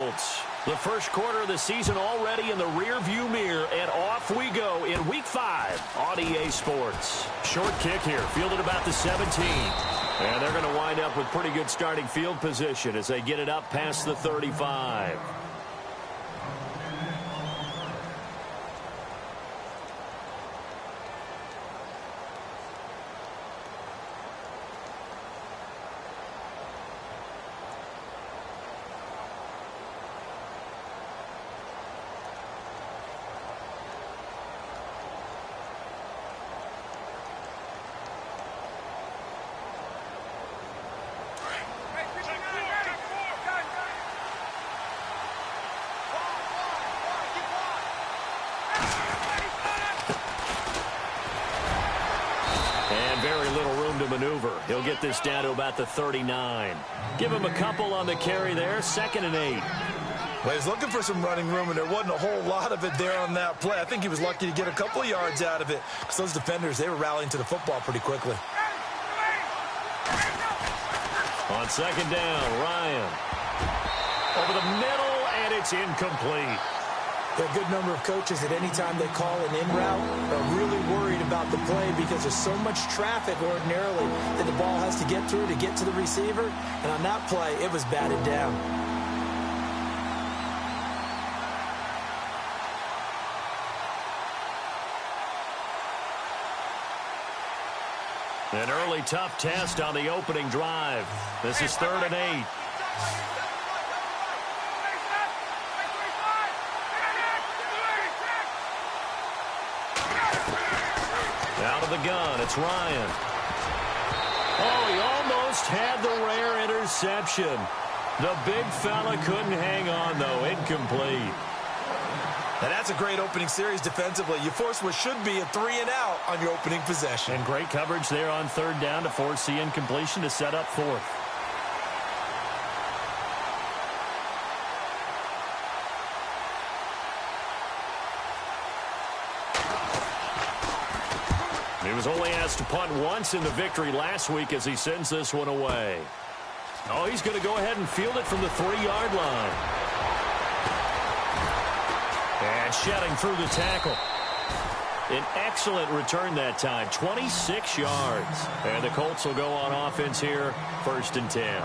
Colts. The first quarter of the season already in the rear-view mirror, and off we go in Week 5 on EA Sports. Short kick here, fielded about the 17. And they're going to wind up with pretty good starting field position as they get it up past the 35. Very little room to maneuver. He'll get this down to about the 39. Give him a couple on the carry there. 2nd and 8. Well, he's looking for some running room, and there wasn't a whole lot of it there on that play. I think he was lucky to get a couple of yards out of it because those defenders, they were rallying to the football pretty quickly. On 2nd down, Ryan. Over the middle, and it's incomplete. A good number of coaches at any time they call an in route are really worried about the play because there's so much traffic ordinarily that the ball has to get through to get to the receiver. And on that play, it was batted down. An early tough test on the opening drive. This is 3rd and 8. Out of the gun, it's Ryan. Oh, he almost had the rare interception. The big fella couldn't hang on, though. Incomplete. And that's a great opening series defensively. You force what should be a 3-and-out on your opening possession. And great coverage there on 3rd down to force the incompletion to set up 4th. He was only asked to punt once in the victory last week as he sends this one away. Oh, he's going to go ahead and field it from the 3-yard line. And shedding through the tackle. An excellent return that time, 26 yards. And the Colts will go on offense here, 1st and 10.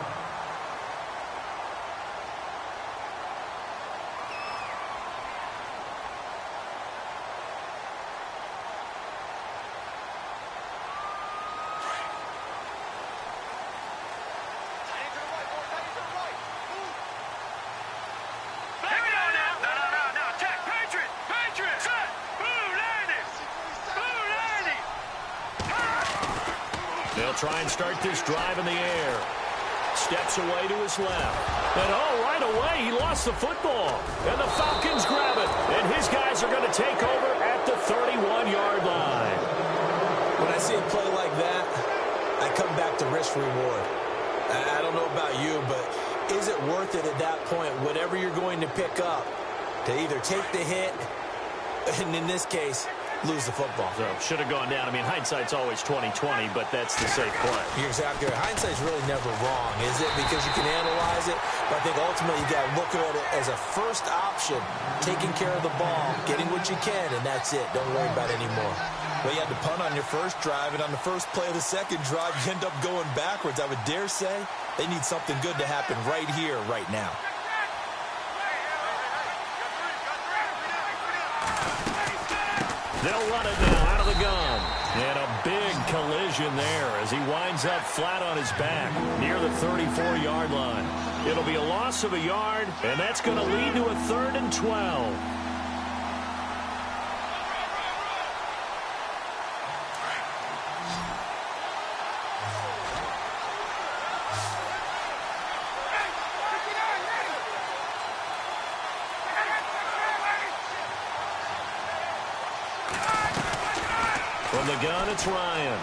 They'll try and start this drive in the air. Steps away to his left. And oh, right away, he lost the football. And the Falcons grab it. And his guys are going to take over at the 31-yard line. When I see a play like that, I come back to risk-reward. I don't know about you, but is it worth it at that point, whatever you're going to pick up, to either take the hit, and in this case, lose the football? So, should have gone down. I mean, hindsight's always 20/20, but that's the safe play. You're exactly right. Hindsight's really never wrong, is it? Because you can analyze it, but I think ultimately you got to look at it as a first option, taking care of the ball, getting what you can, and that's it. Don't worry about it anymore. Well, you had to punt on your first drive, and on the first play of the second drive, you end up going backwards. I would dare say they need something good to happen right here, right now. They'll run it now out of the gun. And a big collision there as he winds up flat on his back near the 34-yard line. It'll be a loss of a yard, and that's going to lead to a 3rd and 12. From the gun, it's Ryan.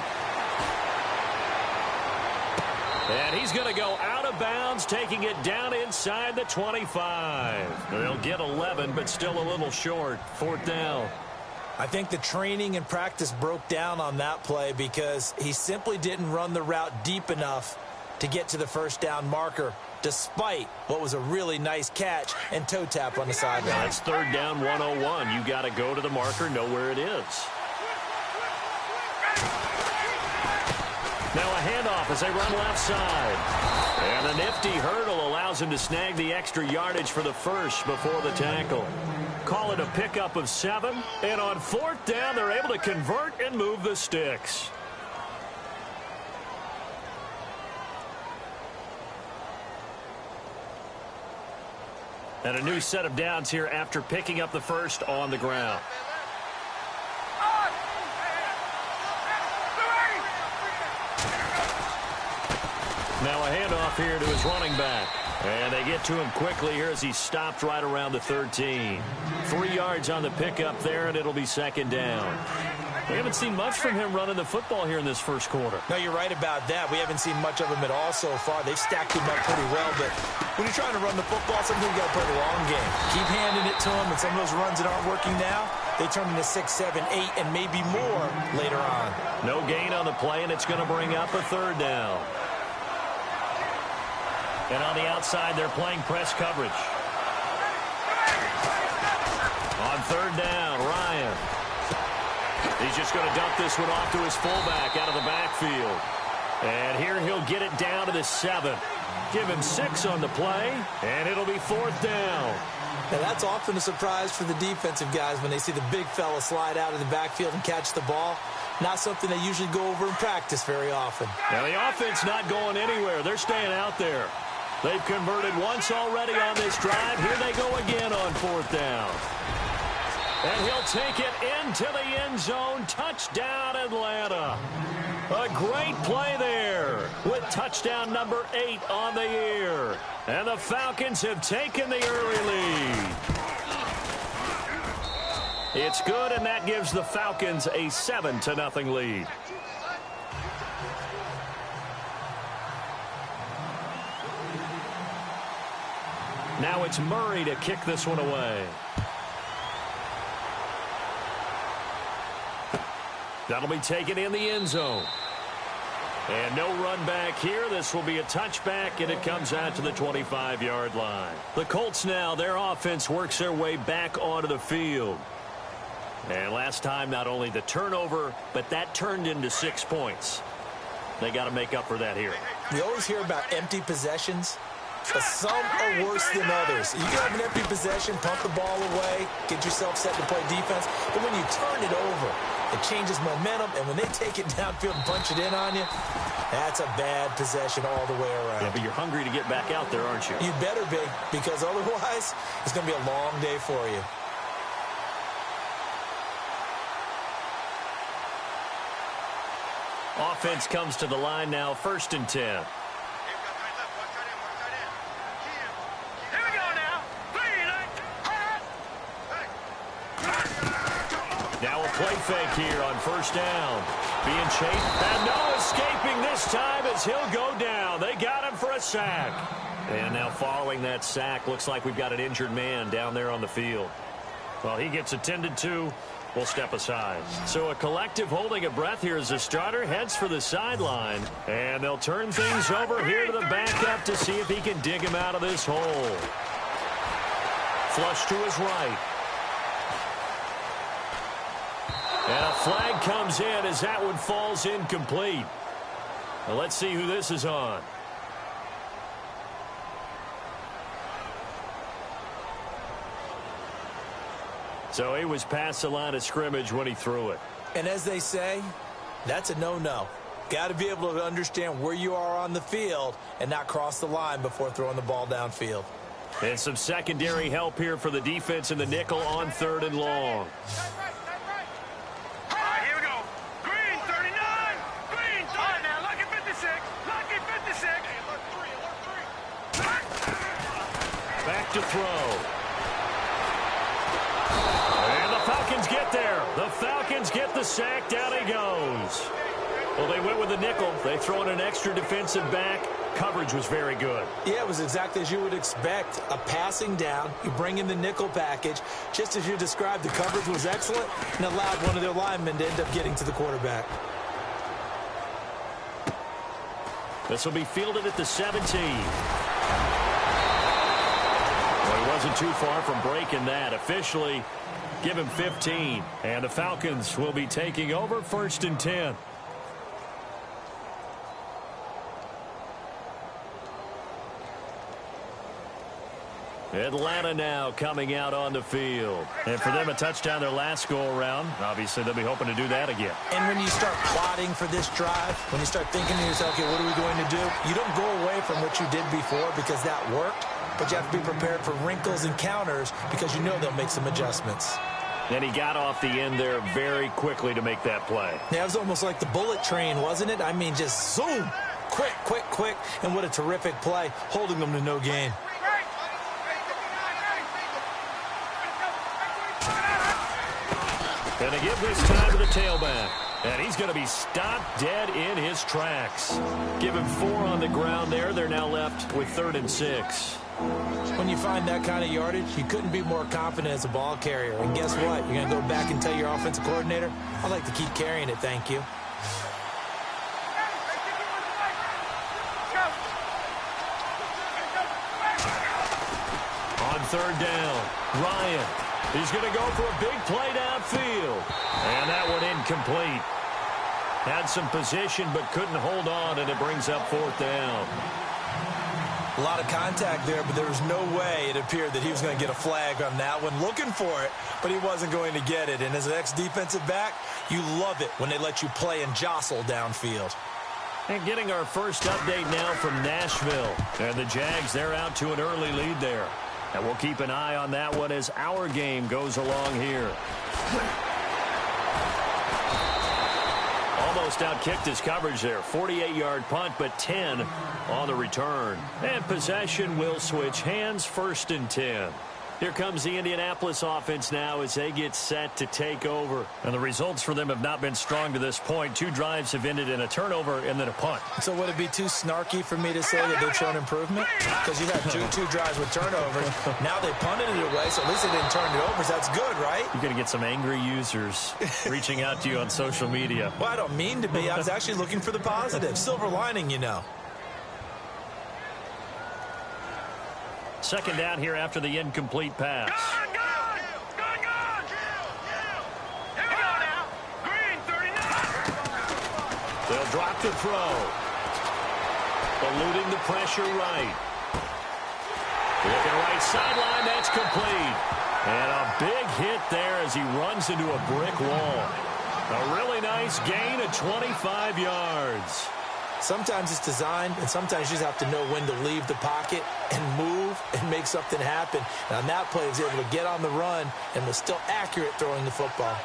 And he's going to go out of bounds, taking it down inside the 25. They'll get 11, but still a little short. 4th down. I think the training and practice broke down on that play because he simply didn't run the route deep enough to get to the first down marker, despite what was a really nice catch and toe tap on the sideline. That's third down 101. You got to go to the marker, know where it is. Now a handoff as they run left side. And a nifty hurdle allows him to snag the extra yardage for the first before the tackle. Call it a pickup of 7. And on fourth down, they're able to convert and move the sticks. And a new set of downs here after picking up the first on the ground. Now a handoff here to his running back. And they get to him quickly here as he stopped right around the 13. 3 yards on the pickup there, and it'll be second down. We haven't seen much from him running the football here in this first quarter. No, you're right about that. We haven't seen much of him at all so far. They've stacked him up pretty well, but when you're trying to run the football, sometimes you got to play the long game. Keep handing it to him, and some of those runs that aren't working now, they turn into 6, 7, 8, and maybe more later on. No gain on the play, and it's going to bring up a third down. And on the outside, they're playing press coverage. On third down, Ryan. He's just going to dump this one off to his fullback out of the backfield. And here he'll get it down to the 7. Give him 6 on the play, and it'll be fourth down. Now, that's often a surprise for the defensive guys when they see the big fella slide out of the backfield and catch the ball. Not something they usually go over in practice very often. Now, the offense not going anywhere. They're staying out there. They've converted once already on this drive. Here they go again on fourth down. And he'll take it into the end zone. Touchdown, Atlanta. A great play there with touchdown number 8 on the year. And the Falcons have taken the early lead. It's good, and that gives the Falcons a 7-0 lead. Now it's Murray to kick this one away. That'll be taken in the end zone. And no run back here. This will be a touchback, and it comes out to the 25-yard line. The Colts now, their offense works their way back onto the field. And last time, not only the turnover, but that turned into 6 points. They got to make up for that here. We always hear about empty possessions, but some are worse than others. You can have an empty possession, pump the ball away, get yourself set to play defense, but when you turn it over, it changes momentum, and when they take it downfield and punch it in on you, that's a bad possession all the way around. Yeah, but you're hungry to get back out there, aren't you? You better be, because otherwise, it's going to be a long day for you. Offense comes to the line now, 1st and 10. Now a play fake here on first down. Being chased, and no escaping this time as he'll go down. They got him for a sack. And now following that sack, looks like we've got an injured man down there on the field. Well, he gets attended to. We'll step aside. So a collective holding a breath here as the starter heads for the sideline. And they'll turn things over here to the backup to see if he can dig him out of this hole. Flush to his right. And a flag comes in as that one falls incomplete. Well, let's see who this is on. So he was past the line of scrimmage when he threw it. And as they say, that's a no-no. Got to be able to understand where you are on the field and not cross the line before throwing the ball downfield. And some secondary help here for the defense in the nickel on 3rd and long. Back to throw. And the Falcons get there. The Falcons get the sack. Down he goes. Well, they went with the nickel. They throw in an extra defensive back. Coverage was very good. Yeah, it was exactly as you would expect. A passing down. You bring in the nickel package. Just as you described, the coverage was excellent and allowed one of their linemen to end up getting to the quarterback. This will be fielded at the 17. Well, he wasn't too far from breaking that. Officially, give him 15. And the Falcons will be taking over 1st and 10. Atlanta now coming out on the field. And for them, a touchdown their last go-around. Obviously, they'll be hoping to do that again. And when you start plotting for this drive, when you start thinking to yourself, okay, what are we going to do? You don't go away from what you did before because that worked, but you have to be prepared for wrinkles and counters because you know they'll make some adjustments. And he got off the end there very quickly to make that play. Yeah, it was almost like the bullet train, wasn't it? I mean, just zoom, quick, quick, quick, and what a terrific play, holding them to no gain. And they give this time to the tailback. And he's going to be stopped dead in his tracks. Give him 4 on the ground there. They're now left with 3rd and 6. When you find that kind of yardage, you couldn't be more confident as a ball carrier. And guess what? You're going to go back and tell your offensive coordinator, I'd like to keep carrying it, thank you. On 3rd down, Ryan. He's going to go for a big play downfield. And that one incomplete. Had some position but couldn't hold on, and it brings up 4th down. A lot of contact there, but there was no way it appeared that he was going to get a flag on that one. Looking for it, but he wasn't going to get it. And as an ex-defensive back, you love it when they let you play and jostle downfield. And getting our first update now from Nashville. And the Jags, they're out to an early lead there. And we'll keep an eye on that one as our game goes along here. Almost outkicked his coverage there. 48-yard punt, but 10 on the return. And possession will switch hands, 1st and 10. Here comes the Indianapolis offense now as they get set to take over. And the results for them have not been strong to this point. 2 drives have ended in a turnover and then a punt. So would it be too snarky for me to say that they've shown improvement? Because you've had two drives with turnovers. Now they punted it away, so at least they didn't turn it over. So that's good, right? You're going to get some angry users reaching out to you on social media. Well, I don't mean to be. I was actually looking for the positive. Silver lining, you know. 2nd down here after the incomplete pass. Here we go now. Green, 39. They'll drop the throw. Eluding the pressure right. Looking right sideline, that's complete. And a big hit there as he runs into a brick wall. A really nice gain of 25 yards. Sometimes it's designed, and sometimes you just have to know when to leave the pocket and move and make something happen. And on that play, he was able to get on the run and was still accurate throwing the football.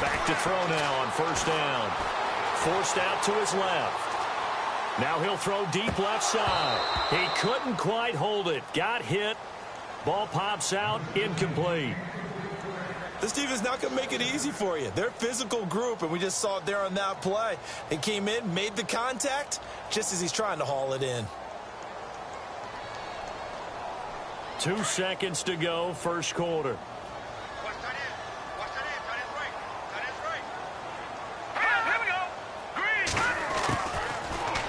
Back to throw now on 1st down. Forced out to his left. Now he'll throw deep left side. He couldn't quite hold it. Got hit. Ball pops out. Incomplete. This team is not going to make it easy for you. They're a physical group, and we just saw it there on that play. They came in, made the contact, just as he's trying to haul it in. 2 seconds to go, 1st quarter.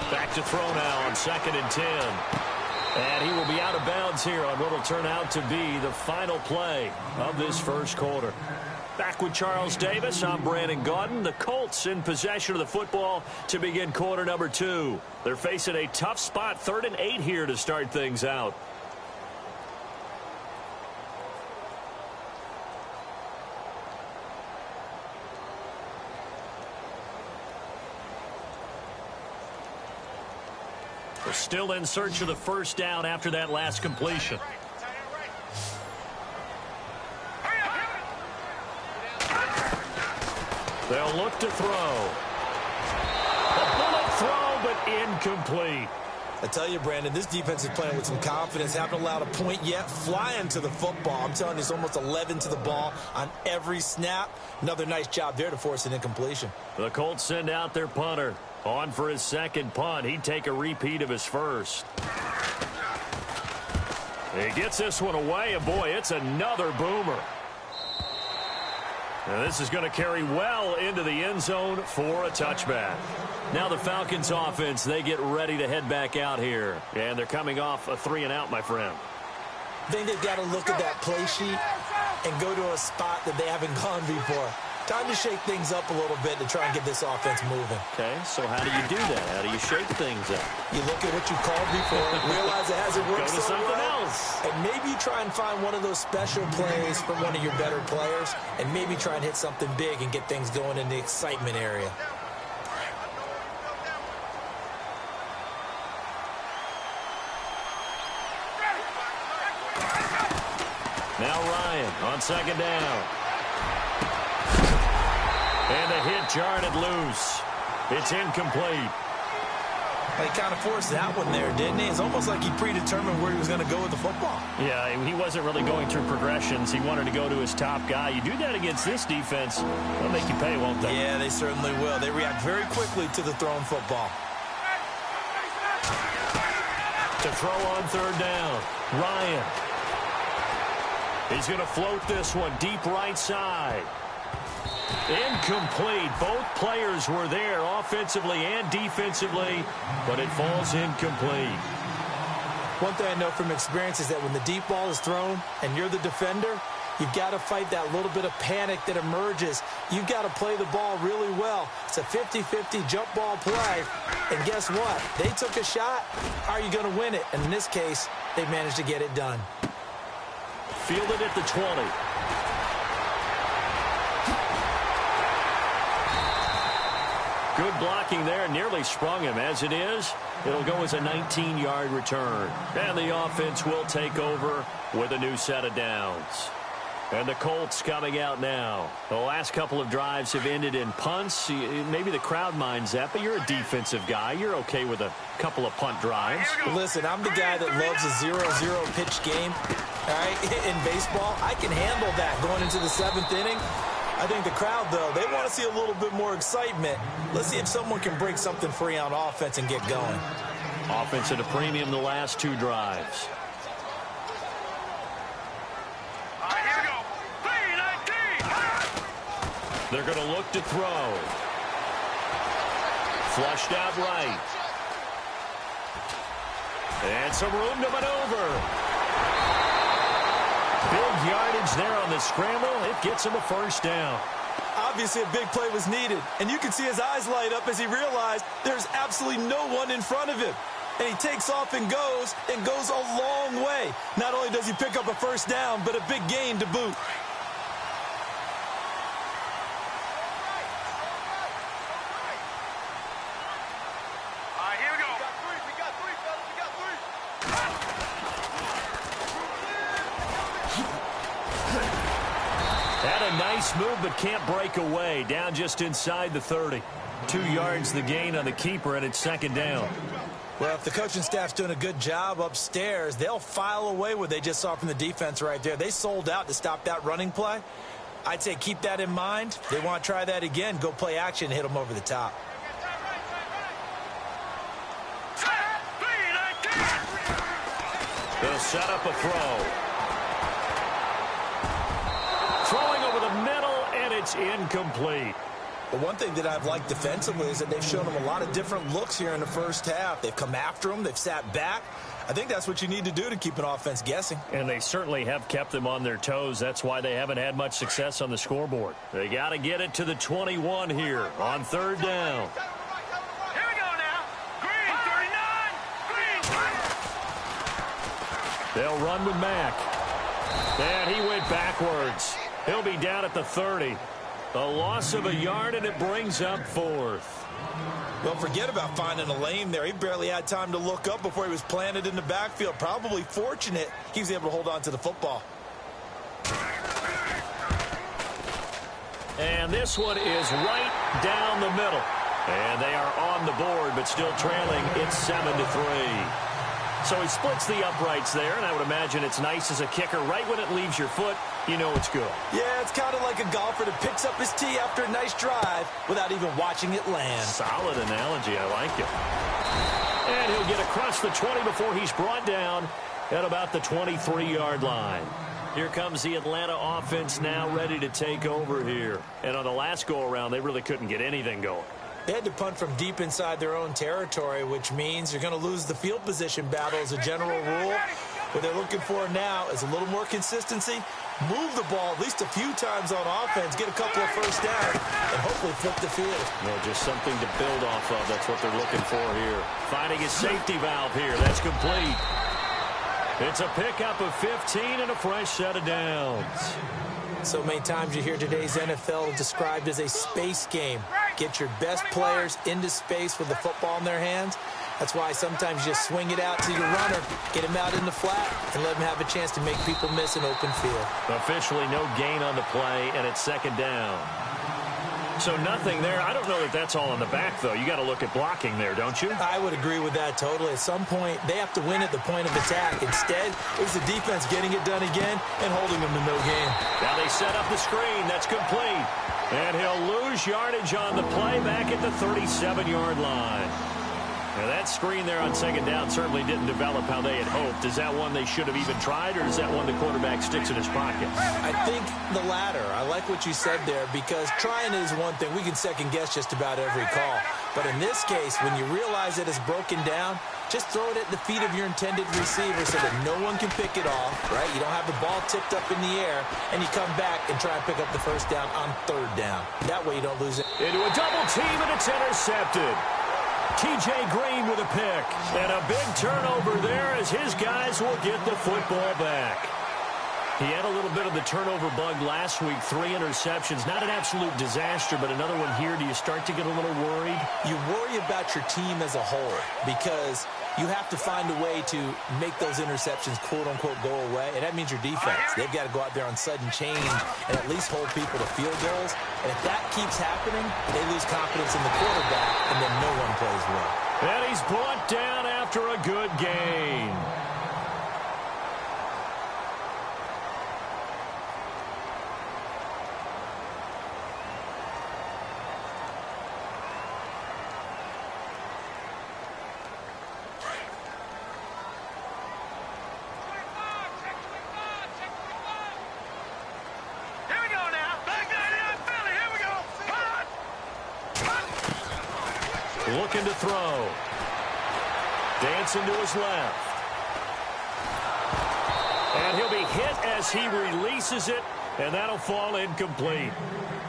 Back to throw now on 2nd and 10. And he will be out of bounds here on what will turn out to be the final play of this 1st quarter. Back with Charles Davis, I'm Brandon Gaudin. The Colts in possession of the football to begin quarter number 2. They're facing a tough spot, 3rd and 8 here to start things out. We're still in search of the 1st down after that last completion. They'll look to throw. A bullet throw, but incomplete. I tell you, Brandon, this defense is playing with some confidence. Haven't allowed a point yet. Flying to the football. I'm telling you, it's almost 11 to the ball on every snap. Another nice job there to force an incompletion. The Colts send out their punter. On for his 2nd punt. He'd take a repeat of his 1st. He gets this one away, and boy, it's another boomer. And this is going to carry well into the end zone for a touchback. Now the Falcons offense, they get ready to head back out here. And they're coming off a 3-and-out, my friend. I think they've got to look at that play sheet and go to a spot that they haven't gone before. Time to shake things up a little bit to try and get this offense moving. Okay, so how do you do that? How do you shake things up? You look at what you called before, realize it hasn't worked Go to so something well, else. and maybe you try and find one of those special plays from one of your better players, and maybe try and hit something big and get things going in the excitement area. Now Ryan on second down. And the hit jarred it loose. It's incomplete. He kind of forced that one there, didn't he? It's almost like he predetermined where he was going to go with the football. Yeah, he wasn't really going through progressions. He wanted to go to his top guy. You do that against this defense, they'll make you pay, won't they? Yeah, they certainly will. They react very quickly to the thrown football. To throw on third down, Ryan. He's going to float this one deep right side. Incomplete. Both players were there offensively and defensively, but it falls incomplete. One thing I know from experience is that when the deep ball is thrown and you're the defender, you've got to fight that little bit of panic that emerges. You've got to play the ball really well. It's a 50-50 jump ball play. And guess what? They took a shot. How are you going to win it? And in this case, they managed to get it done. Fielded at the 20. Good blocking there. Nearly sprung him. As it is, it'll go as a 19-yard return. And the offense will take over with a new set of downs. And the Colts coming out now. The last couple of drives have ended in punts. Maybe the crowd minds that, but you're a defensive guy. You're okay with a couple of punt drives. Listen, I'm the guy that loves a 0-0 pitch game. All right, in baseball, I can handle that going into the 7th inning. I think the crowd, though, they want to see a little bit more excitement. Let's see if someone can break something free on offense and get going. Offense at a premium the last 2 drives. Here we go. 3-19. They're going to look to throw. Flushed out right. And some room to maneuver. Big yardage there on the scramble. It gets him a first down. Obviously, a big play was needed, and you can see his eyes light up as he realized there's absolutely no one in front of him. And he takes off and goes a long way. Not only does he pick up a first down, but a big gain to boot. Here we go. We got three, fellas. We got three. Had a nice move, but can't break away. Down just inside the 30. 2 yards the gain on the keeper, and it's second down. Well, if the coaching staff's doing a good job upstairs, they'll file away what they just saw from the defense right there. They sold out to stop that running play. I'd say keep that in mind. They want to try that again. Go play action, hit them over the top. They'll set up a throw. Throwing over the middle, and it's incomplete. But one thing that I've liked defensively is that they've shown them a lot of different looks here in the first half. They've come after them. They've sat back. I think that's what you need to do to keep an offense guessing. And they certainly have kept them on their toes. That's why they haven't had much success on the scoreboard. They got to get it to the 21 here on third down. Here we go now. Green 39. Green 30. They'll run with Mack. And he went backwards. He'll be down at the 30. A loss of a yard, and it brings up 4th. Well, forget about finding a lane there. He barely had time to look up before he was planted in the backfield. Probably fortunate he was able to hold on to the football. And this one is right down the middle. And they are on the board, but still trailing. It's 7-3. So he splits the uprights there, and I would imagine it's nice as a kicker. Right when it leaves your foot, you know it's good. Yeah, it's kind of like a golfer that picks up his tee after a nice drive without even watching it land. Solid analogy. I like it. And he'll get across the 20 before he's brought down at about the 23-yard line. Here comes the Atlanta offense now ready to take over here. And on the last go-around, they really couldn't get anything going. They had to punt from deep inside their own territory, which means you're going to lose the field position battle as a general rule. What they're looking for now is a little more consistency, move the ball at least a few times on offense, get a couple of first downs, and hopefully flip the field. Well, just something to build off of. That's what they're looking for here. Finding a safety valve here. That's complete. It's a pickup of 15 and a fresh set of downs. So many times you hear today's NFL described as a space game. Get your best players into space with the football in their hands. That's why sometimes you just swing it out to your runner, get him out in the flat, and let him have a chance to make people miss an open field. Officially no gain on the play, and it's second down. So nothing there. I don't know that that's all in the back, though. You got to look at blocking there, don't you? I would agree with that totally. At some point, they have to win at the point of attack. Instead, it was the defense getting it done again and holding them to no gain. Now they set up the screen. That's complete. And he'll lose yardage on the play back at the 37-yard line. Now that screen there on second down certainly didn't develop how they had hoped. Is that one they should have even tried, or is that one the quarterback sticks in his pocket? I think the latter. I like what you said there, because trying is one thing. We can second-guess just about every call. But in this case, when you realize that it's broken down, just throw it at the feet of your intended receiver so that no one can pick it off, right? You don't have the ball tipped up in the air, and you come back and try and pick up the first down on third down. That way you don't lose it. Into a double team, and it's intercepted. T.J. Green with a pick. And a big turnover there as his guys will get the football back. He had a little bit of the turnover bug last week, 3 interceptions. Not an absolute disaster, but another one here. Do you start to get a little worried? You worry about your team as a whole because you have to find a way to make those interceptions, quote-unquote, go away. And that means your defense. They've got to go out there on sudden change and at least hold people to field goals. And if that keeps happening, they lose confidence in the quarterback, and then no one plays well. And he's brought down after a good gain. Looking to throw. Dancing to his left. And he'll be hit as he releases it, and that'll fall incomplete.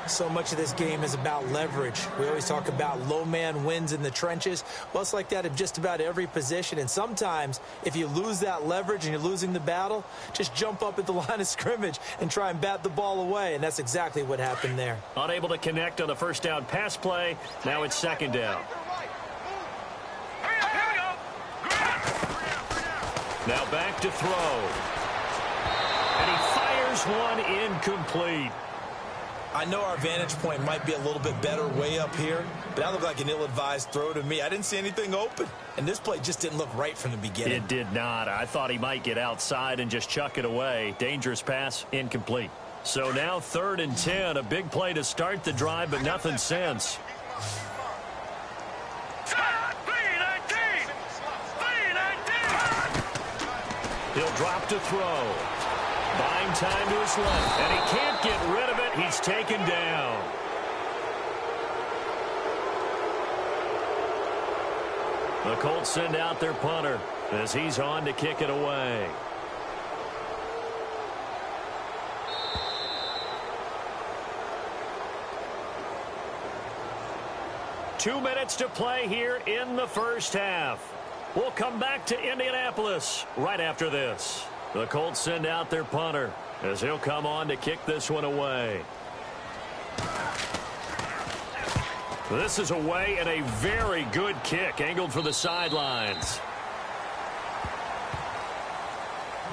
So much of this game is about leverage. We always talk about low man wins in the trenches. Well, it's like that at just about every position. And sometimes, if you lose that leverage and you're losing the battle, just jump up at the line of scrimmage and try and bat the ball away. And that's exactly what happened there. Unable to connect on the first down pass play. Now it's second down. Now back to throw. And he fires one incomplete. I know our vantage point might be a little bit better way up here, but that looked like an ill-advised throw to me. I didn't see anything open, and this play just didn't look right from the beginning. It did not. I thought he might get outside and just chuck it away. Dangerous pass, incomplete. So now 3rd and 10, a big play to start the drive, but nothing since. He'll drop to throw. Buying time to his left, and he can't get rid of it. He's taken down. The Colts send out their punter as he's on to kick it away. Two minutes to play here in the first half. We'll come back to Indianapolis right after this. The Colts send out their punter as he'll come on to kick this one away. This is away and a very good kick angled for the sidelines.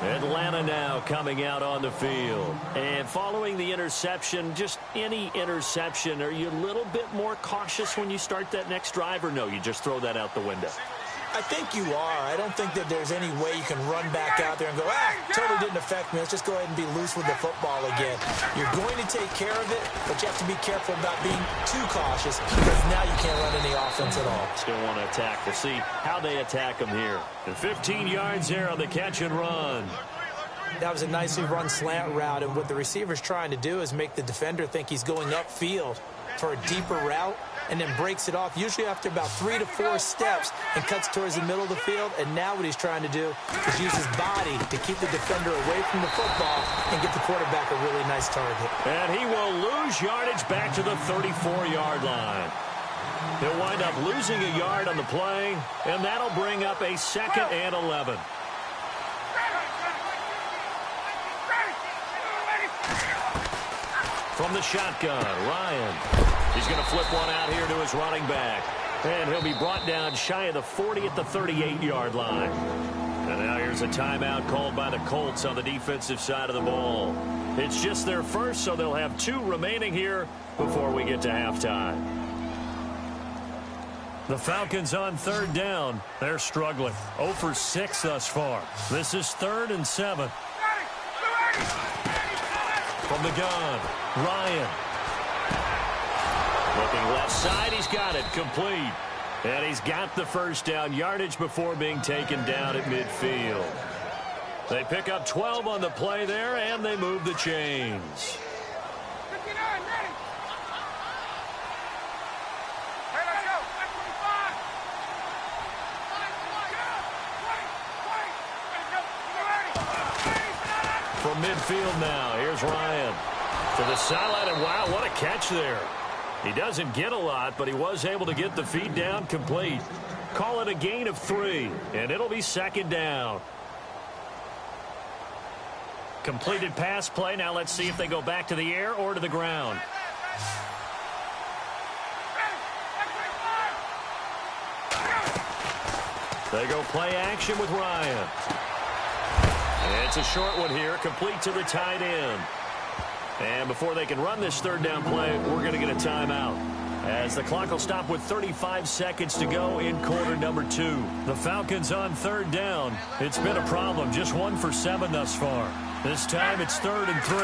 Atlanta now coming out on the field. And following the interception, just any interception, are you a little bit more cautious when you start that next drive, or no, you just throw that out the window? I think you are. I don't think that there's any way you can run back out there and go, totally didn't affect me. Let's just go ahead and be loose with the football again. You're going to take care of it, but you have to be careful about being too cautious because now you can't run any offense at all. Still want to attack. We'll see how they attack them here. And 15 yards there on the catch and run. That was a nicely run slant route, and what the receiver's trying to do is make the defender think he's going upfield for a deeper route, and then breaks it off, usually after about 3 to 4 steps, and cuts towards the middle of the field. And now what he's trying to do is use his body to keep the defender away from the football and get the quarterback a really nice target. And he will lose yardage back to the 34-yard line. He'll wind up losing a yard on the play, and that'll bring up a 2nd and 11. From the shotgun, Ryan. He's going to flip one out here to his running back. And he'll be brought down shy of the 40 at the 38-yard line. And now here's a timeout called by the Colts on the defensive side of the ball. It's just their first, so they'll have 2 remaining here before we get to halftime. The Falcons on 3rd down. They're struggling. 0 for 6 thus far. This is 3rd and 7. From the gun, Ryan. Looking left side, he's got it, complete. And he's got the first down yardage before being taken down at midfield. They pick up 12 on the play there, and they move the chains. From midfield now, here's Ryan. To the sideline, and wow, what a catch there. He doesn't get a lot, but he was able to get the feed down complete. Call it a gain of 3, and it'll be 2nd down. Completed pass play. Now let's see if they go back to the air or to the ground. They go play action with Ryan. It's a short one here, complete to the tight end. And before they can run this 3rd down play, we're going to get a timeout, as the clock will stop with 35 seconds to go in quarter number 2. The Falcons on 3rd down. It's been a problem, just 1 for 7 thus far. This time it's 3rd and 3.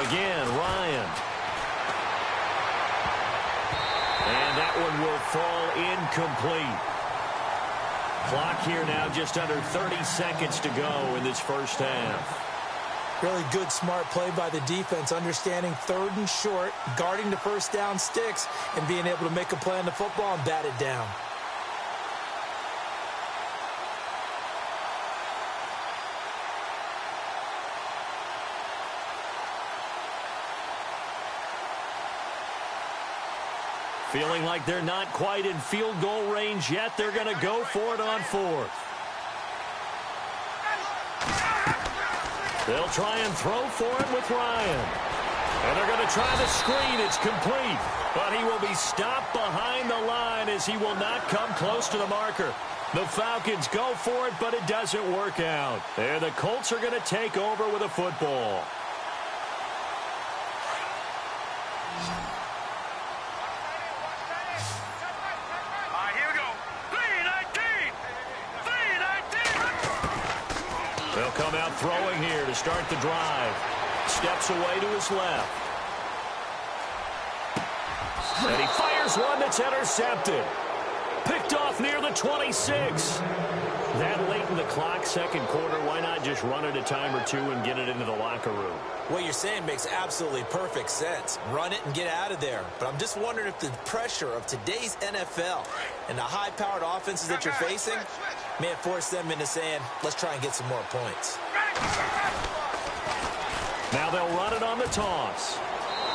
Again, Ryan. And that one will fall incomplete. Clock here now just under 30 seconds to go in this first half. Really good, smart play by the defense, understanding 3rd and short, guarding the first down sticks, and being able to make a play on the football and bat it down. Feeling like they're not quite in field goal range yet. They're going to go for it on 4th. They'll try and throw for it with Ryan. And they're going to try the screen. It's complete. But he will be stopped behind the line as he will not come close to the marker. The Falcons go for it, but it doesn't work out. And the Colts are going to take over with a football. They'll come out throwing here to start the drive. Steps away to his left. And he fires one that's intercepted. Picked off near the 26. That late in the clock, 2nd quarter, why not just run it a time or 2 and get it into the locker room? What you're saying makes absolutely perfect sense. Run it and get out of there. But I'm just wondering if the pressure of today's NFL and the high-powered offenses that you're facing may have forced them into saying, let's try and get some more points. Now they'll run it on the toss.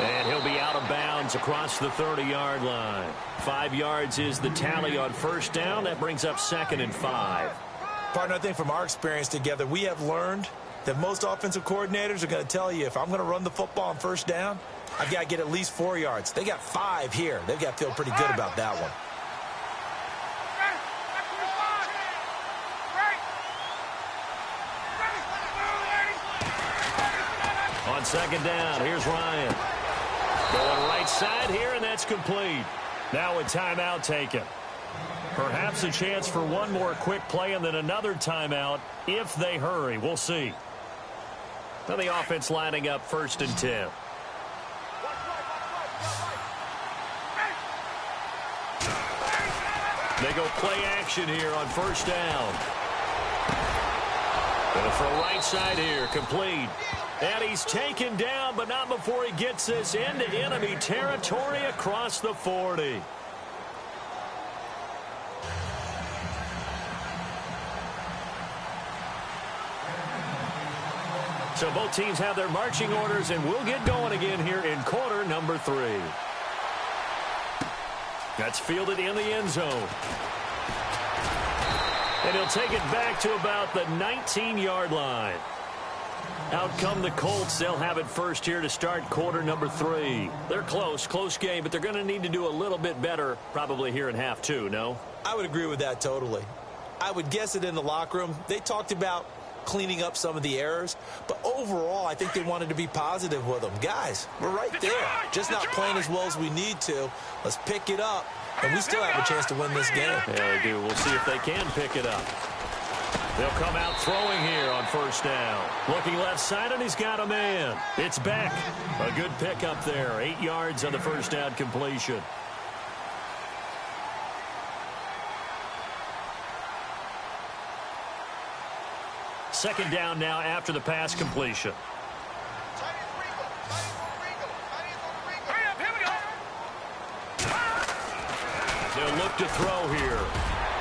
And he'll be out of bounds across the 30-yard line. 5 yards is the tally on 1st down. That brings up 2nd and 5. Partner, I think from our experience together, we have learned that most offensive coordinators are going to tell you, if I'm going to run the football on 1st down, I've got to get at least 4 yards. They got 5 here. They've got to feel pretty good about that one. On 2nd down, here's Ryan. Going right side here, and that's complete. Now a timeout taken. Perhaps a chance for one more quick play and then another timeout if they hurry. We'll see. Now the offense lining up 1st and 10. They go play action here on 1st down. Going to throw right side here, complete. And he's taken down, but not before he gets this into enemy territory across the 40. So both teams have their marching orders, and we'll get going again here in quarter number 3. That's fielded in the end zone. And he'll take it back to about the 19-yard line. Out come the Colts. They'll have it first here to start quarter number 3. They're close game, but they're going to need to do a little bit better probably here in half 2, no? I would agree with that totally. I would guess it in the locker room. They talked about cleaning up some of the errors, but overall, I think they wanted to be positive with them. Guys, we're right there. Just not playing as well as we need to. Let's pick it up, and we still have a chance to win this game. Yeah, they do. We'll see if they can pick it up. They'll come out throwing here on first down. Looking left side, and he's got a man. It's Beck. A good pickup there. 8 yards on the first down completion. Second down now after the pass completion. They'll look to throw here.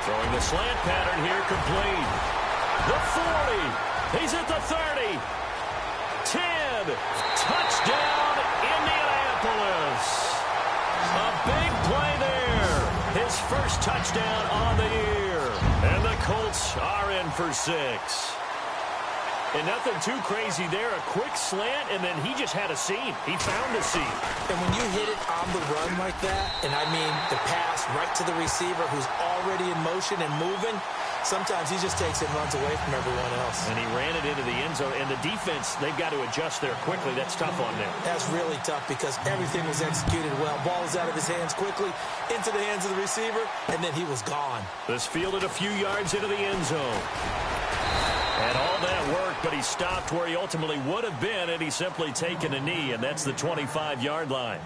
Throwing the slant pattern here, complete. The 40. He's at the 30. 10. Touchdown, Indianapolis. A big play there. His first touchdown on the year. And the Colts are in for 6. And nothing too crazy there. A quick slant, and then he just had a seam. He found a seam. And when you hit it on the run like that, and I mean the pass right to the receiver who's already in motion and moving, sometimes he just takes it and runs away from everyone else. And he ran it into the end zone. And the defense, they've got to adjust there quickly. That's tough on them. That's really tough because everything was executed well. Ball was out of his hands quickly, into the hands of the receiver, and then he was gone. This fielded a few yards into the end zone. And all that worked, but he stopped where he ultimately would have been, and he's simply taken a knee, and that's the 25-yard line.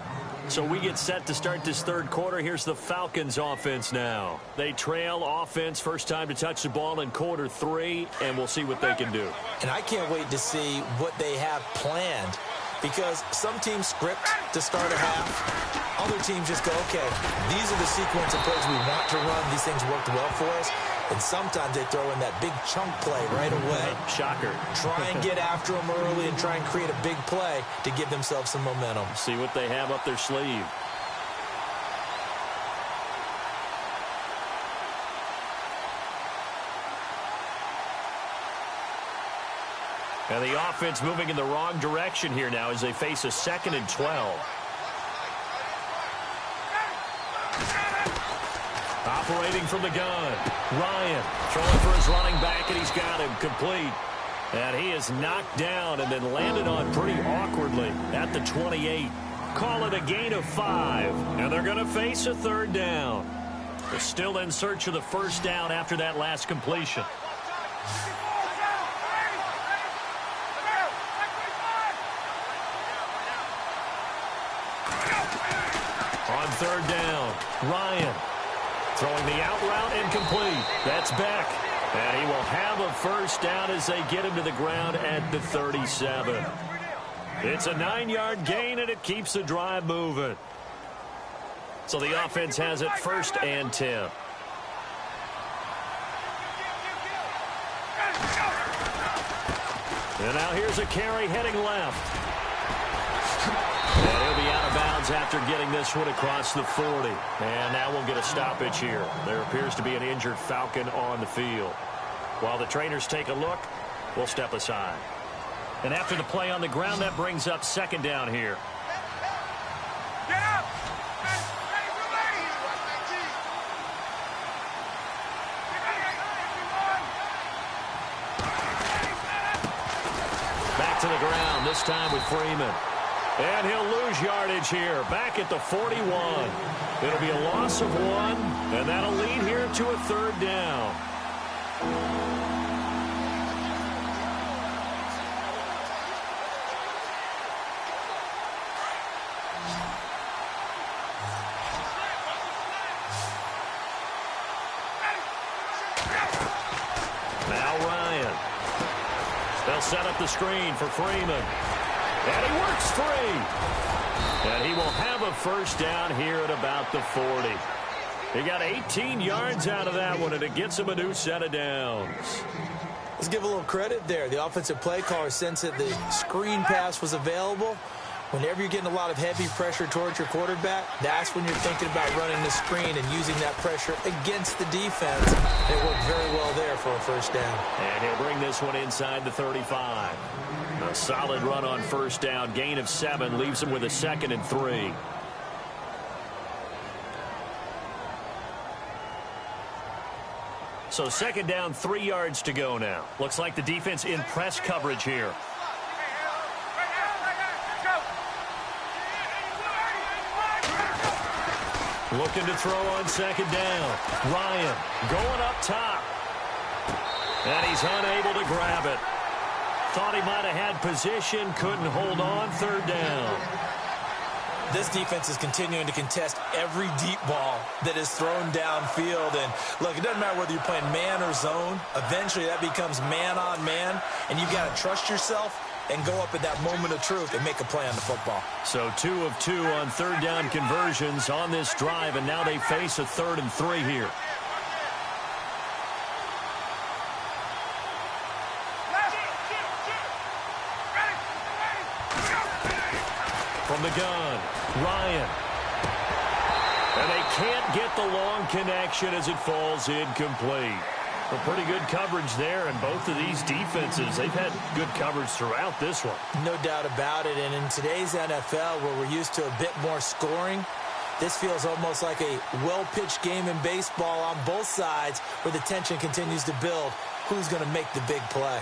So we get set to start this third quarter. Here's the Falcons offense now. They trail offense, first time to touch the ball in quarter 3, and we'll see what they can do. And I can't wait to see what they have planned, because some teams script to start a half. Other teams just go, okay, these are the sequence of plays we want to run. These things worked well for us. And sometimes they throw in that big chunk play right away. Shocker. Try and get after them early and try and create a big play to give themselves some momentum. See what they have up their sleeve. And the offense moving in the wrong direction here now as they face a 2nd and 12. Operating from the gun. Ryan throwing for his running back, and he's got him complete. And he is knocked down and then landed on pretty awkwardly at the 28. Call it a gain of 5. And they're going to face a 3rd down. They're still in search of the first down after that last completion. On 3rd down, Ryan throwing the out route and complete. That's Beck. And he will have a first down as they get him to the ground at the 37. It's a 9-yard gain, and it keeps the drive moving. So the offense has it 1st and 10. And now here's a carry heading left. And he'll be out of bounds after getting this one across the 40. And now we'll get a stoppage here. There appears to be an injured Falcon on the field. While the trainers take a look, we'll step aside. And after the play on the ground, that brings up 2nd down here. Get up! Back to the ground, this time with Freeman. And he'll lose yardage here, back at the 41. It'll be a loss of 1, and that'll lead here to a 3rd down. Now Ryan. They'll set up the screen for Freeman. And he works free. And he will have a first down here at about the 40. He got 18 yards out of that one, and it gets him a new set of downs. Let's give a little credit there. The offensive play caller sensed that the screen pass was available. Whenever you're getting a lot of heavy pressure towards your quarterback, that's when you're thinking about running the screen and using that pressure against the defense. It worked very well there for a first down. And he'll bring this one inside the 35. A solid run on first down. Gain of 7 leaves him with a 2nd and 3. So 2nd down, 3 yards to go now. Looks like the defense in press coverage here. Looking to throw on 2nd down. Ryan going up top. And he's unable to grab it. Thought he might have had position, couldn't hold on. 3rd down. This defense is continuing to contest every deep ball that is thrown downfield. And, look, it doesn't matter whether you're playing man or zone. Eventually, that becomes man on man. And you've got to trust yourself and go up at that moment of truth and make a play on the football. So 2 of 2 on 3rd down conversions on this drive. And now they face a 3rd and 3 here. From the gun, Ryan. And they can't get the long connection as it falls incomplete. Well, pretty good coverage there, and both of these defenses, they've had good coverage throughout this one. No doubt about it, and in today's NFL, where we're used to a bit more scoring, this feels almost like a well-pitched game in baseball on both sides, where the tension continues to build. Who's going to make the big play?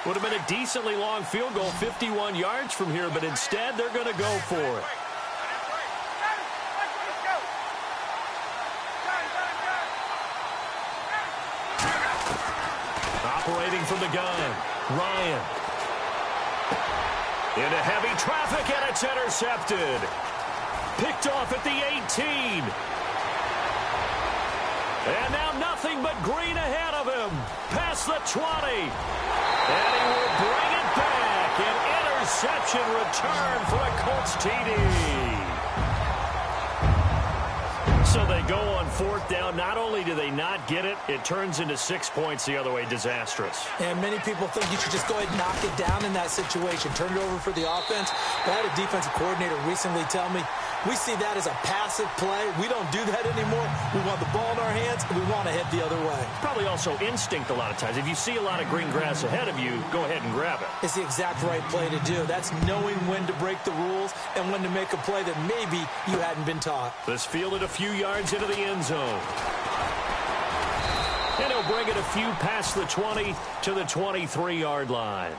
Would have been a decently long field goal, 51 yards from here, but instead they're going to go for it. Operating from the gun, Ryan. Into heavy traffic, and it's intercepted. Picked off at the 18. And now nothing but green ahead of him. Past the 20. And he will bring it back. An interception return for a Colts TD. So they go on 4th down. Not only do they not get it, it turns into 6 points the other way. Disastrous. And many people think you should just go ahead and knock it down in that situation. Turn it over for the offense. But I had a defensive coordinator recently tell me, we see that as a passive play. We don't do that anymore. We want the ball in our hands, and we want to head the other way. Probably also instinct a lot of times. If you see a lot of green grass ahead of you, go ahead and grab it. It's the exact right play to do. That's knowing when to break the rules and when to make a play that maybe you hadn't been taught. This fielded a few yards into the end zone. And he'll bring it a few past the 20 to the 23-yard line.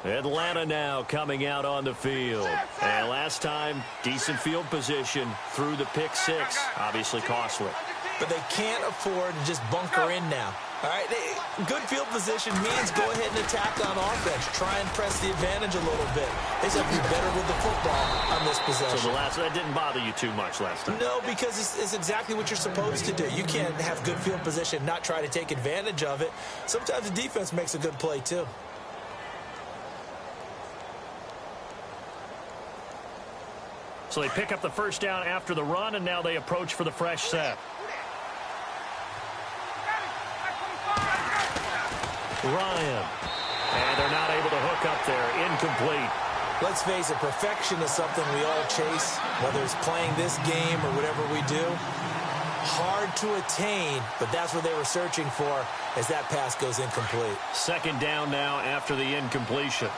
Atlanta now coming out on the field. And last time, decent field position through the pick 6. Obviously costly. But they can't afford to just bunker in now. All right, good field position means go ahead and attack on offense. Try and press the advantage a little bit. They just have to be better with the football on this possession. So that didn't bother you too much last time? No, because it's exactly what you're supposed to do. You can't have good field position, not try to take advantage of it. Sometimes the defense makes a good play, too. So they pick up the first down after the run, and now they approach for the fresh set. Ryan. And they're not able to hook up there. Incomplete. Let's face it, perfection is something we all chase, whether it's playing this game or whatever we do. Hard to attain, but that's what they were searching for as that pass goes incomplete. 2nd down now after the incompletion.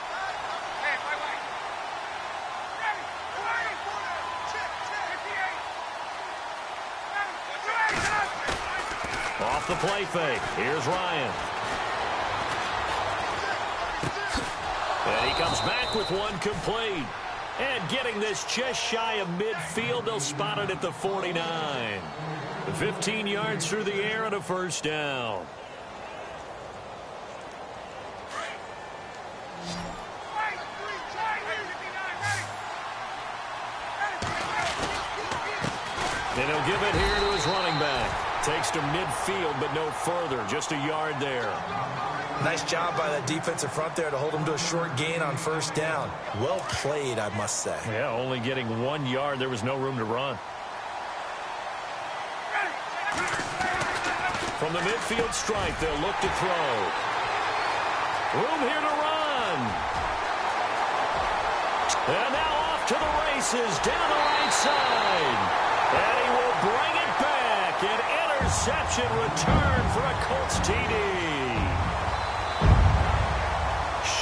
Off the play fake. Here's Ryan. And he comes back with one complete. And getting this just shy of midfield, they'll spot it at the 49. 15 yards through the air and a first down. And he'll give it here to his running back. Takes to midfield, but no further. Just a yard there. Nice job by that defensive front there to hold him to a short gain on first down. Well played, I must say. Yeah, only getting 1 yard. There was no room to run. From the midfield stripe, they'll look to throw. Room here to run. And now off to the races down the right side. And he will bring it back. An interception return for a Colts TD.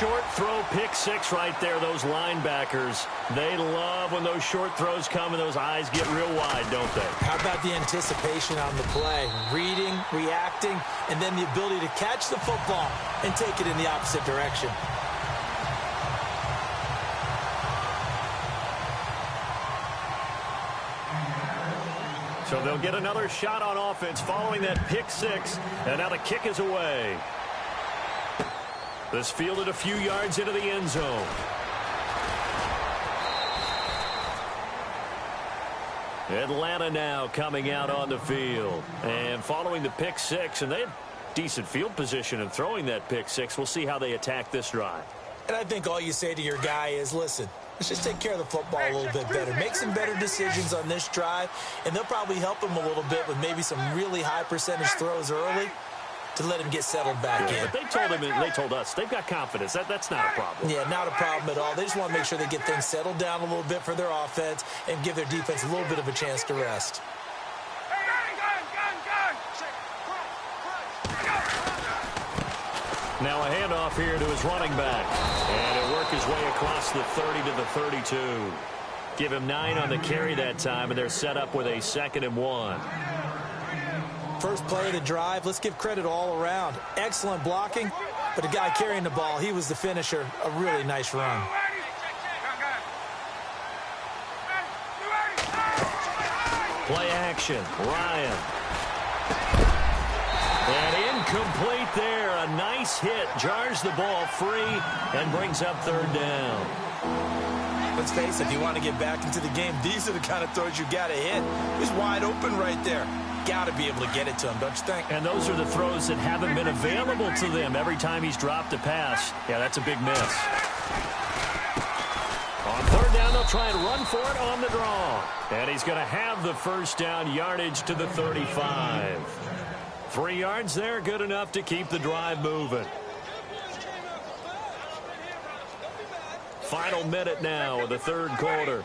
Short throw, pick six right there. Those linebackers, they love when those short throws come and those eyes get real wide, don't they? How about the anticipation on the play? Reading, reacting, and then the ability to catch the football and take it in the opposite direction. So they'll get another shot on offense following that pick six, and now the kick is away. This fielded a few yards into the end zone. Atlanta now coming out on the field. And following the pick six, and they had decent field position in throwing that pick six. We'll see how they attack this drive. And I think all you say to your guy is, listen, let's just take care of the football a little bit better. Make some better decisions on this drive, and they'll probably help him a little bit with maybe some really high percentage throws early to let him get settled back in. But they told him, and they told us, they've got confidence. That's not a problem. Yeah, not a problem at all. They just want to make sure they get things settled down a little bit for their offense and give their defense a little bit of a chance to rest. Now a handoff here to his running back. And he'll work his way across the 30 to the 32. Give him 9 on the carry that time, and they're set up with a 2nd and 1. First play of the drive, let's give credit all around. Excellent blocking, but the guy carrying the ball, he was the finisher. A really nice run. Play action, Ryan. And incomplete there. A nice hit. Jars the ball free and brings up 3rd down. Let's face it, if you want to get back into the game, these are the kind of throws you got to hit. He's wide open right there. Got to be able to get it to him, don't you think? And those are the throws that haven't been available to them every time he's dropped a pass. Yeah, that's a big miss. On 3rd down, they'll try and run for it on the draw. And he's going to have the first down, yardage to the 35. 3 yards there, good enough to keep the drive moving. Final minute now of the 3rd quarter.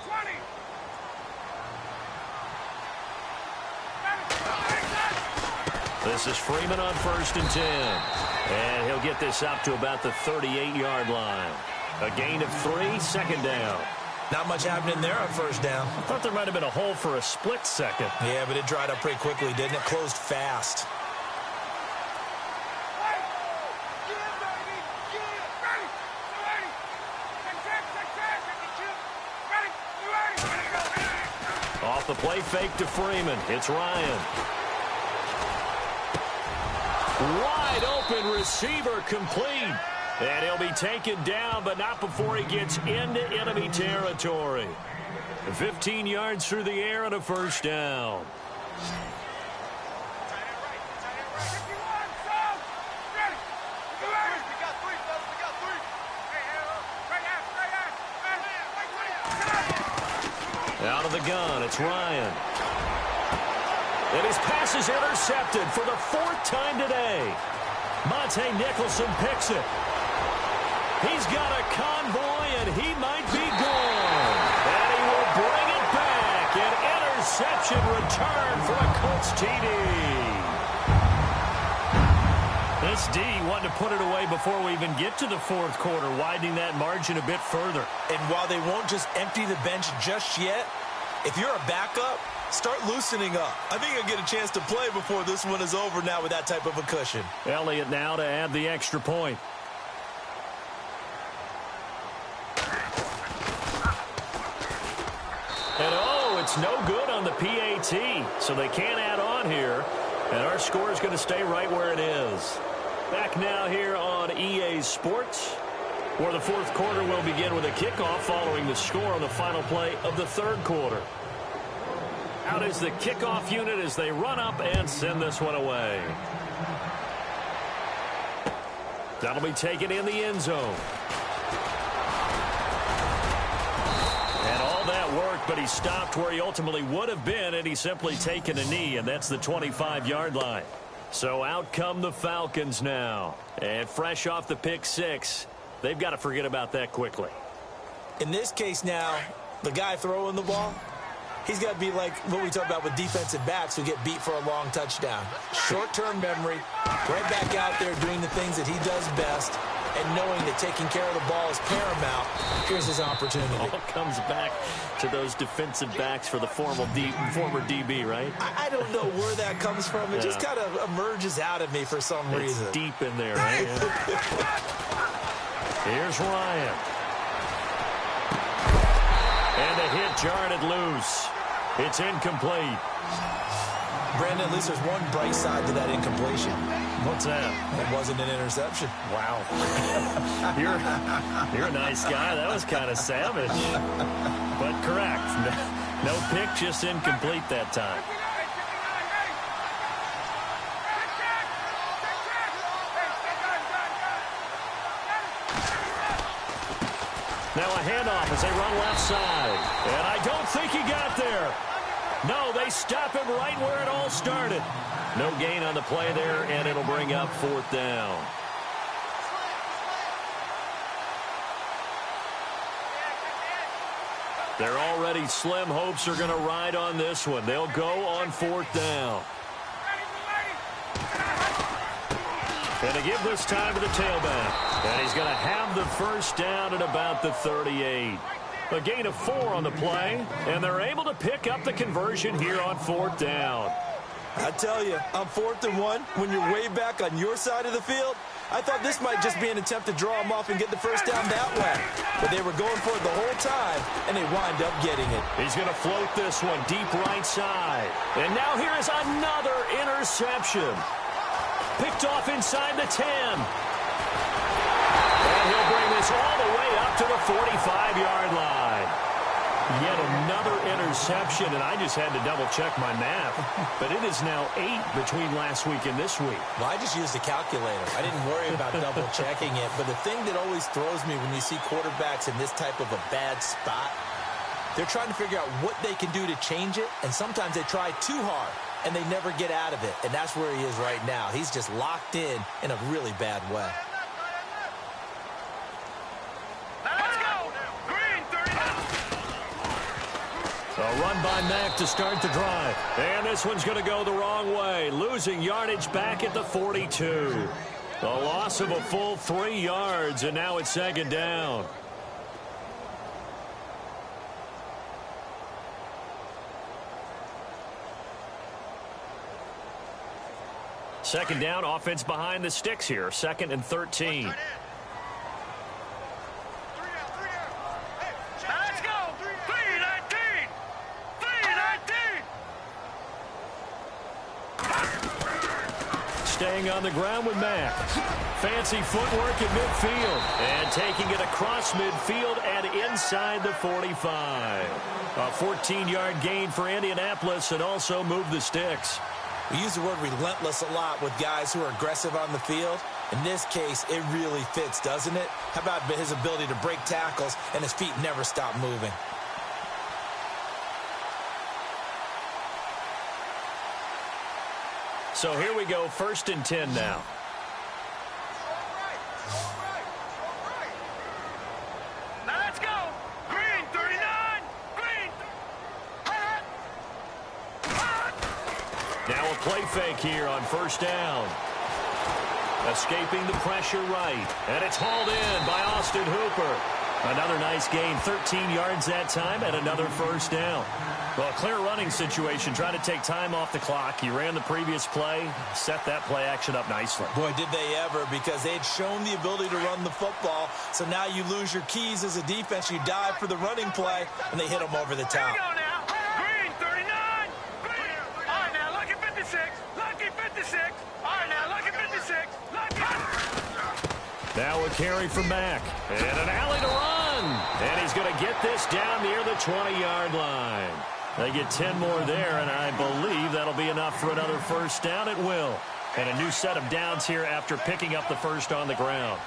This is Freeman on 1st and 10. And he'll get this up to about the 38-yard line. A gain of 3, 2nd down. Not much happening there on 1st down. I thought there might have been a hole for a split second. Yeah, but it dried up pretty quickly, didn't it? Closed fast. Off the play fake to Freeman. It's Ryan. Wide open receiver complete. And he'll be taken down, but not before he gets into enemy territory. 15 yards through the air and a first down. Out of the gun, it's Ryan. And his pass is intercepted for the 4th time today. Monte Nicholson picks it. He's got a convoy, and he might be gone. And he will bring it back. An interception return for a Colts TD. This D wanting to put it away before we even get to the 4th quarter, widening that margin a bit further. And while they won't just empty the bench just yet, if you're a backup, start loosening up. I think you'll get a chance to play before this one is over now with that type of a cushion. Elliott now to add the extra point. It's no good on the PAT, so they can't add on here. And our score is going to stay right where it is. Back now here on EA Sports, where the fourth quarter will begin with a kickoff following the score on the final play of the third quarter. Out is the kickoff unit as they run up and send this one away. That'll be taken in the end zone. And all that worked, but he stopped where he ultimately would have been, and he's simply taken a knee, and that's the 25-yard line. So out come the Falcons now. And fresh off the pick six, they've got to forget about that quickly. In this case now, the guy throwing the ball, he's got to be like what we talk about with defensive backs who get beat for a long touchdown. Short-term memory, right back out there doing the things that he does best, and knowing that taking care of the ball is paramount. Here's his opportunity. All comes back to those defensive backs for the former DB, right? I don't know where that comes from. It just kind of emerges out of me for some reason. It's deep in there, right? Here's Ryan. And a hit jarred it loose. It's incomplete. Brandon, at least there's one bright side to that incompletion. What's that? It wasn't an interception. Wow. You're a nice guy. That was kind of savage. But correct. No pick, just incomplete that time. Now a handoff as they run left side. And I don't think he got there. No, they stop him right where it all started. No gain on the play there, and it'll bring up fourth down. Their already slim hopes are going to ride on this one. They'll go on fourth down. And to give this time to the tailback. And he's going to have the first down at about the 38. A gain of 4 on the play, and they're able to pick up the conversion here on fourth down. I tell you, on 4th and 1, when you're way back on your side of the field, I thought this might just be an attempt to draw him off and get the first down that way. But they were going for it the whole time, and they wind up getting it. He's going to float this one deep right side. And now here is another interception. Picked off inside the 10. And he'll bring this all the way up to the 45-yard line. Yet another interception, and I just had to double-check my math. But it is now 8 between last week and this week. Well, I just used a calculator. I didn't worry about double-checking it. But the thing that always throws me when you see quarterbacks in this type of a bad spot, they're trying to figure out what they can do to change it, and sometimes they try too hard, and they never get out of it. And that's where he is right now. He's just locked in a really bad way. A run by Mack to start the drive. And this one's going to go the wrong way. Losing yardage back at the 42. A loss of a full 3 yards, and now it's second down. Second down, offense behind the sticks here. 2nd and 13. Staying on the ground with Mack. Fancy footwork at midfield. And taking it across midfield and inside the 45. A 14-yard gain for Indianapolis and also moved the sticks. We use the word relentless a lot with guys who are aggressive on the field. In this case, it really fits, doesn't it? How about his ability to break tackles and his feet never stop moving? So here we go, 1st and 10 now. Now let's go. Green, 39. Green. Now a play fake here on 1st down. Escaping the pressure right. And it's hauled in by Austin Hooper. Another nice gain, 13 yards that time, and another 1st down. Well, a clear running situation, trying to take time off the clock. He ran the previous play, set that play action up nicely. Boy, did they ever, because they had shown the ability to run the football. So now you lose your keys as a defense. You dive for the running play, and they hit them over the top. Here we go now. Green, Now a carry from Mack. And an alley to run. And he's going to get this down near the 20-yard line. They get 10 more there, and I believe that'll be enough for another first down. It will. And a new set of downs here after picking up the first on the ground.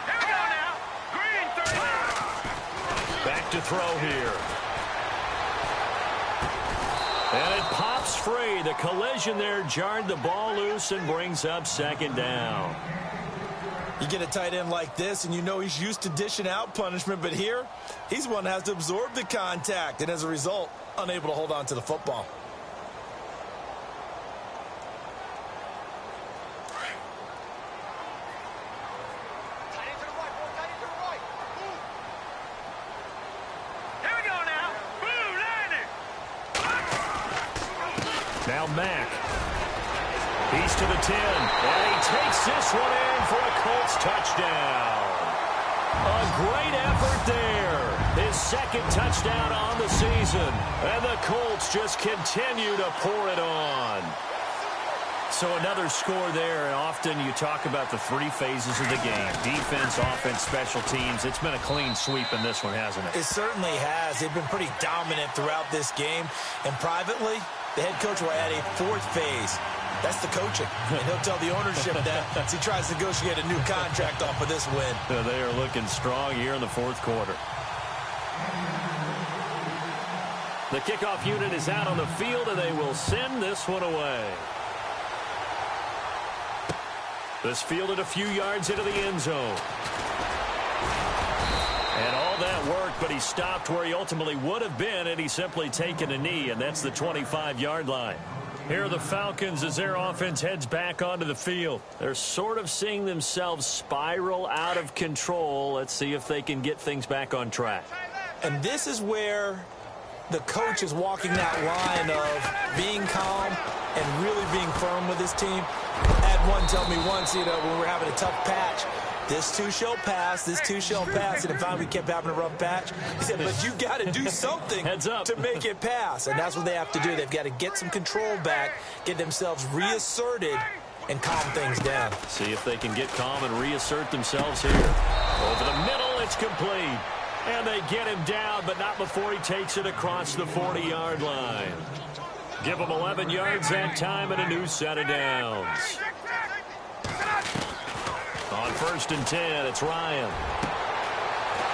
Here we go now. Green 30. Back to throw here. And it pops free. The collision there jarred the ball loose and brings up second down. You get a tight end like this, and you know he's used to dishing out punishment, but here, he's one that has to absorb the contact, and as a result, unable to hold on to the football. Here we go now. Boom, landing. Now Mack. He's to the 10, and he takes this one in for a Colts touchdown. A great effort there. His second touchdown on the season. And the Colts just continue to pour it on. So another score there, and often you talk about the three phases of the game. Defense, offense, special teams. It's been a clean sweep in this one, hasn't it? It certainly has. They've been pretty dominant throughout this game. And privately, the head coach will add a fourth phase. That's the coaching. And he'll tell the ownership that as he tries to negotiate a new contract off of this win. They are looking strong here in the fourth quarter. The kickoff unit is out on the field, and they will send this one away. This fielded a few yards into the end zone. And all that worked, but he stopped where he ultimately would have been, and he's simply taken a knee, and that's the 25-yard line. Here are the Falcons as their offense heads back onto the field. They're sort of seeing themselves spiral out of control. Let's see if they can get things back on track. And this is where the coach is walking that line of being calm and really being firm with his team. I had one tell me once, when we were having a tough patch, this too shall pass, this too shall pass. And finally we kept having a rough patch. He said, but you got to do something to make it pass. And that's what they have to do. They've got to get some control back, get themselves reasserted, and calm things down. See if they can get calm and reassert themselves here. Over the middle, it's complete. And they get him down, but not before he takes it across the 40-yard line. Give him 11 yards that time and a new set of downs. On 1st and 10, it's Ryan.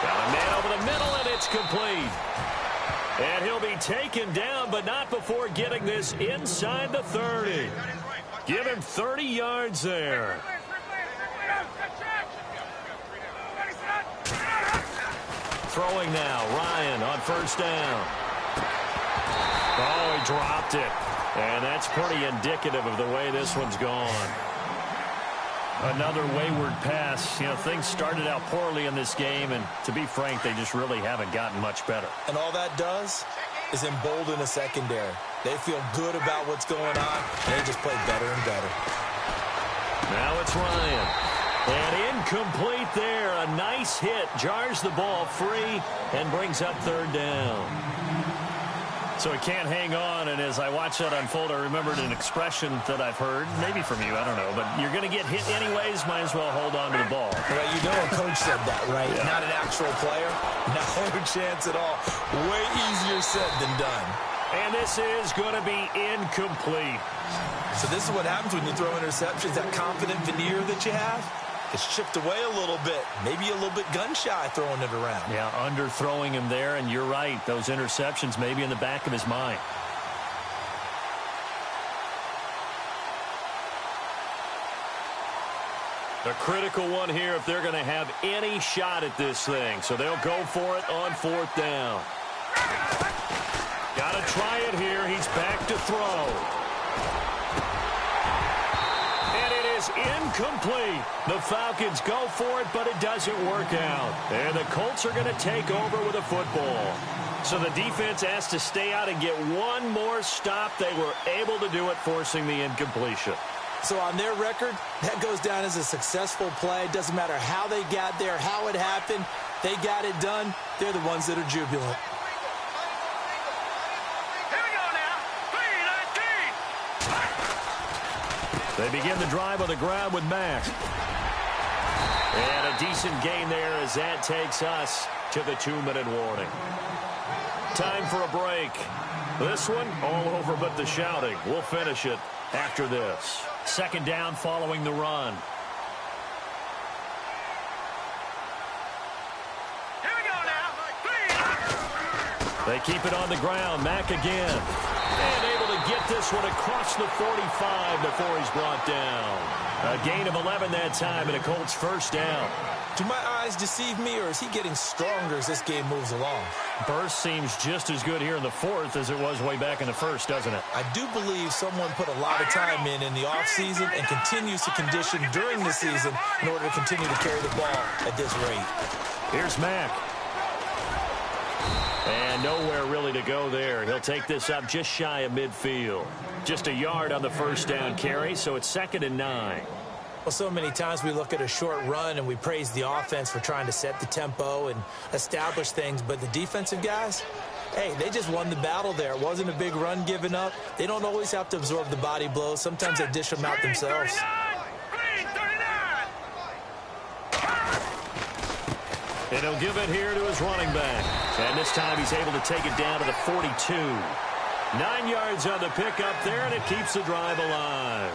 Got a man over the middle, and it's complete. And he'll be taken down, but not before getting this inside the 30. Give him 30 yards there. Throwing now, Ryan on 1st down. Oh, he dropped it. And that's pretty indicative of the way this one's gone. Another wayward pass. Things started out poorly in this game, and to be frank, they just really haven't gotten much better. And all that does is embolden a secondary. They feel good about what's going on, and they just play better and better. Now it's Ryan. And incomplete there. A nice hit. Jars the ball free and brings up 3rd down. So he can't hang on, and as I watch that unfold, I remembered an expression that I've heard, maybe from you, I don't know, but you're going to get hit anyways, might as well hold on to the ball. Well, a coach said that, right? Yeah. Not an actual player. No chance at all. Way easier said than done. And this is going to be incomplete. So this is what happens when you throw interceptions, that confident veneer that you have. It's chipped away a little bit, maybe a little bit gun-shy throwing it around. Yeah, underthrowing him there, and you're right. Those interceptions may be in the back of his mind. A critical one here if they're going to have any shot at this thing. So they'll go for it on 4th down. Got to try it here. He's back to throw. Incomplete. The Falcons go for it, but it doesn't work out. And the Colts are going to take over with a football. So the defense has to stay out and get one more stop. They were able to do it, forcing the incompletion. So on their record, that goes down as a successful play. Doesn't matter how they got there, how it happened. They got it done. They're the ones that are jubilant. They begin the drive on the ground with Mack. And a decent gain there as that takes us to the 2-minute warning. Time for a break. This one, all over but the shouting. We'll finish it after this. Second down following the run. Here we go now. They keep it on the ground. Mack again. And able to get this one across the 45 before he's brought down. A gain of 11 that time and a Colts first down. Do my eyes deceive me, or is he getting stronger as this game moves along? Burst seems just as good here in the fourth as it was way back in the first, doesn't it? I do believe someone put a lot of time in the offseason and continues to condition during the season in order to continue to carry the ball at this rate. Here's Mack. And nowhere really to go there. He'll take this up just shy of midfield. Just a yard on the first down carry, so it's 2nd and 9. Well, so many times we look at a short run and we praise the offense for trying to set the tempo and establish things, but the defensive guys, hey, they just won the battle there. It wasn't a big run given up. They don't always have to absorb the body blows. Sometimes they dish them out themselves. And he'll give it here to his running back. And this time he's able to take it down to the 42. 9 yards on the pickup there, and it keeps the drive alive.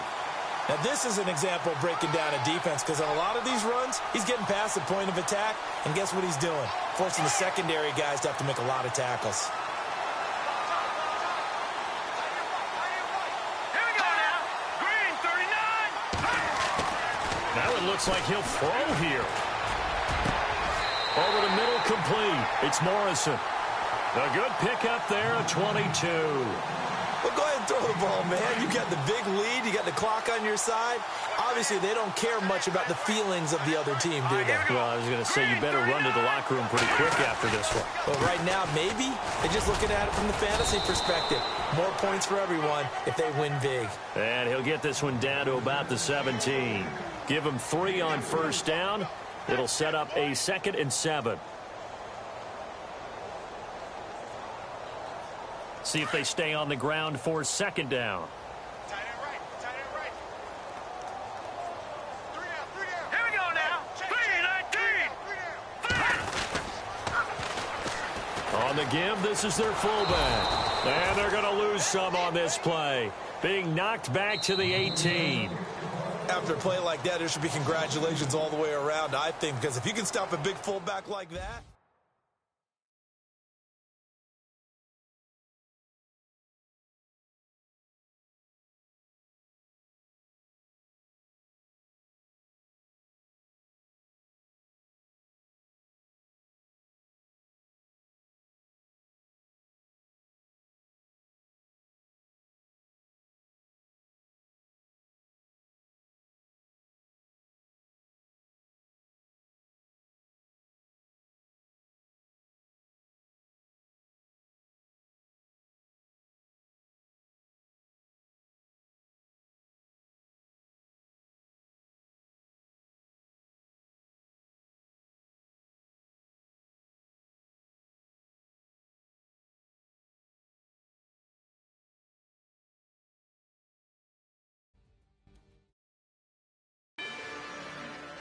Now, this is an example of breaking down a defense, because on a lot of these runs, he's getting past the point of attack, and guess what he's doing? Forcing the secondary guys to have to make a lot of tackles. Here we go now. Green, 39. Now it looks like he'll throw here. Over the middle, complete. It's Morrison. A good pickup there, a 22. Well, go ahead and throw the ball, man. You got the big lead. You got the clock on your side. Obviously, they don't care much about the feelings of the other team, do they? Well, I was going to say, you better run to the locker room pretty quick after this one. But right now, maybe they're just looking at it from the fantasy perspective. More points for everyone if they win big. And he'll get this one down to about the 17. Give him 3 on first down. It'll set up a 2nd and 7. See if they stay on the ground for 2nd down. Tight end right. Tight end right. 3 down. 3 down. Here we go now. 3, 19. On the give, this is their fullback. And they're going to lose some on this play. Being knocked back to the 18. After a play like that, there should be congratulations all the way around, I think, because if you can stop a big fullback like that.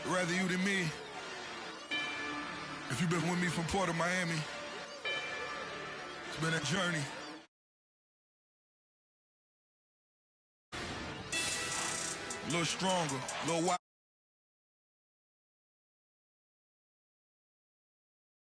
Rather you than me. If you've been with me from Port of Miami, it's been a journey. A little stronger, a little wild.